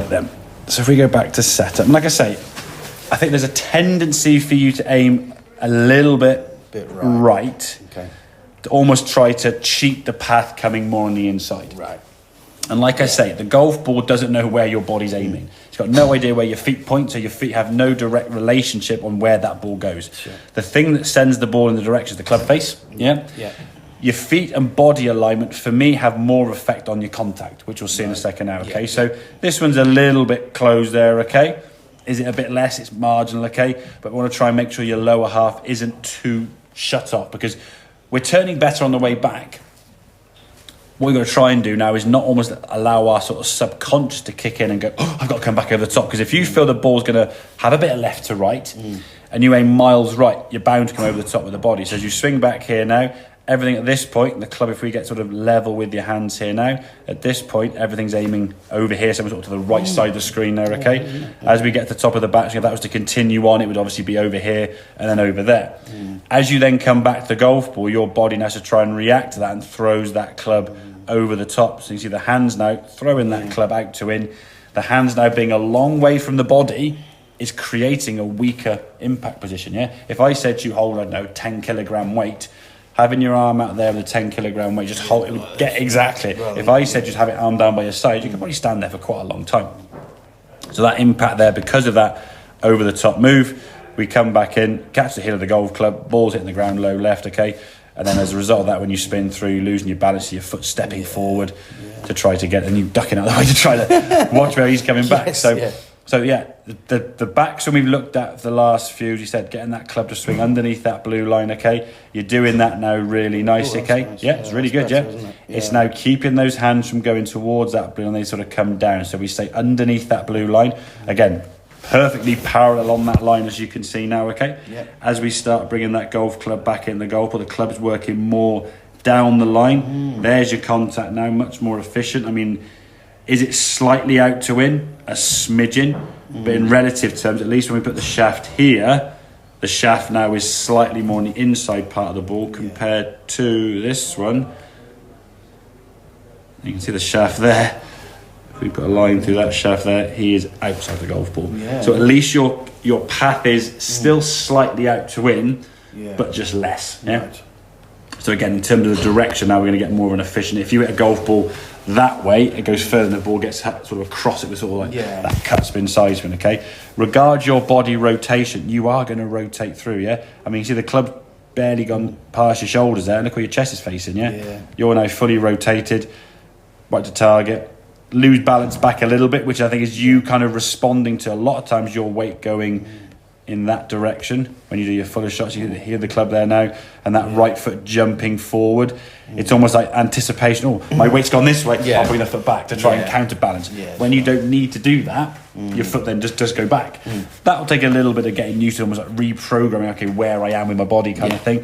Right then. So if we go back to setup, and like I say, I think there's a tendency for you to aim a little bit right. Okay. To almost try to cheat the path coming more on the inside. Right. And like I say, the golf ball doesn't know where your body's aiming. It's got no idea where your feet point, so your feet have no direct relationship on where that ball goes. Sure. The thing that sends the ball in the direction is the club face. Yeah. Your feet and body alignment, for me, have more effect on your contact, which we'll see in a second now, okay? So this one's a little bit closed there, okay? Is it a bit less? It's marginal, okay? But we want to try and make sure your lower half isn't too shut off, because we're turning better on the way back. What we're going to try and do now is not almost allow our sort of subconscious to kick in and go, oh, I've got to come back over the top. Because if you feel the ball's going to have a bit of left to right and you aim miles right, you're bound to come over the top with the body. So as you swing back here now, everything at this point, the club, if we get sort of level with your hands here now, at this point, everything's aiming over here, so we're sort of to the right side of the screen there, okay? As we get to the top of the backswing, if that was to continue on, it would obviously be over here and then over there. As you then come back to the golf ball, your body now has to try and react to that and throws that club over the top. So you see the hands now throwing that club out to in. The hands now being a long way from the body is creating a weaker impact position, yeah? If I said to you, hold, I don't know, 10 kilogram weight, having your arm out there with a 10 kilogram weight, just hold it, get exactly. If I said just have it arm down by your side, you could probably stand there for quite a long time. So that impact there, because of that over the top move, we come back in, catch the heel of the golf club, ball's hitting the ground low left, okay? And then as a result of that, when you spin through, you're losing your balance, your foot stepping forward to try to get, and you ducking out of the way to try to watch where he's coming back. So yeah, the backs when we've looked at the last few, as you said, getting that club to swing underneath that blue line, okay? You're doing that now really nice, okay? Nice. Yeah, it's really good, better, It's now keeping those hands from going towards that blue and they sort of come down. So we stay underneath that blue line. Again, perfectly parallel on that line, as you can see now, okay? As we start bringing that golf club back in the golf, or the club's working more down the line, there's your contact now, much more efficient. I mean, is it slightly out to in? A smidgen. But in relative terms, at least when we put the shaft here, the shaft now is slightly more on the inside part of the ball compared to this one. You can see the shaft there. If we put a line through that shaft there, he is outside the golf ball. So at least your path is still slightly out to in, but just less. So again, in terms of the direction, now we're going to get more of an efficient. If you hit a golf ball that way, it goes further and the ball gets sort of across it with sort of like that cut spin, side spin, okay? Regard your body rotation. You are going to rotate through, I mean, you see the club barely gone past your shoulders there. Look where your chest is facing, You're now fully rotated, right to target. Lose balance back a little bit, which I think is you kind of responding to a lot of times your weight going in that direction. When you do your fuller shots, you hear the club there now, and that right foot jumping forward. It's almost like anticipation. Oh, my weight's gone this way. I'll bring the foot back to try and counterbalance. When you don't need to do that, your foot then just does go back. That'll take a little bit of getting used to, almost like reprogramming, okay, where I am with my body kind of thing.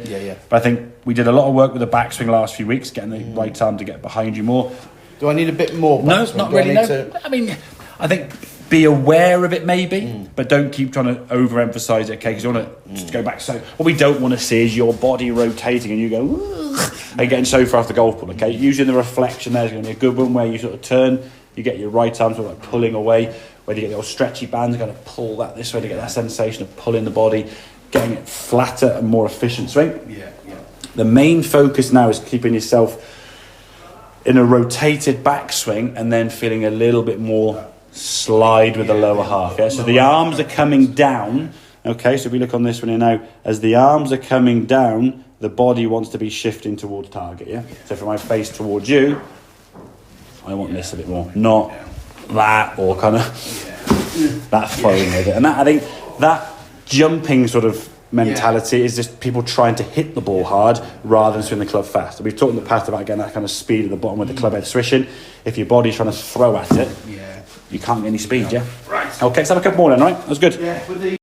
But I think we did a lot of work with the backswing last few weeks, getting the right arm to get behind you more. Do I need a bit more? No, not really. No. I mean, I think be aware of it maybe, but don't keep trying to overemphasize it, okay? Because you want to just go back. So what we don't want to see is your body rotating and you go and getting so far off the golf ball, okay? Usually the reflection there's going to be a good one where you sort of turn, you get your right arm sort of like pulling away, where you get your stretchy bands, you're going to pull that this way to get that sensation of pulling the body, getting it flatter and more efficient swing. The main focus now is keeping yourself in a rotated backswing and then feeling a little bit more slide with the lower half. So the arms are coming down. Okay, so if we look on this one here now, as the arms are coming down, the body wants to be shifting towards target. So from my face towards you, I want this a bit more, not that, or kind of that flowing with it. And that, I think that jumping sort of mentality is just people trying to hit the ball hard rather than swing the club fast. We've talked in the past about getting that kind of speed at the bottom with the club head swishing. If your body's trying to throw at it, you can't get any speed, Right. Okay, let's have a couple more then, right? That was good.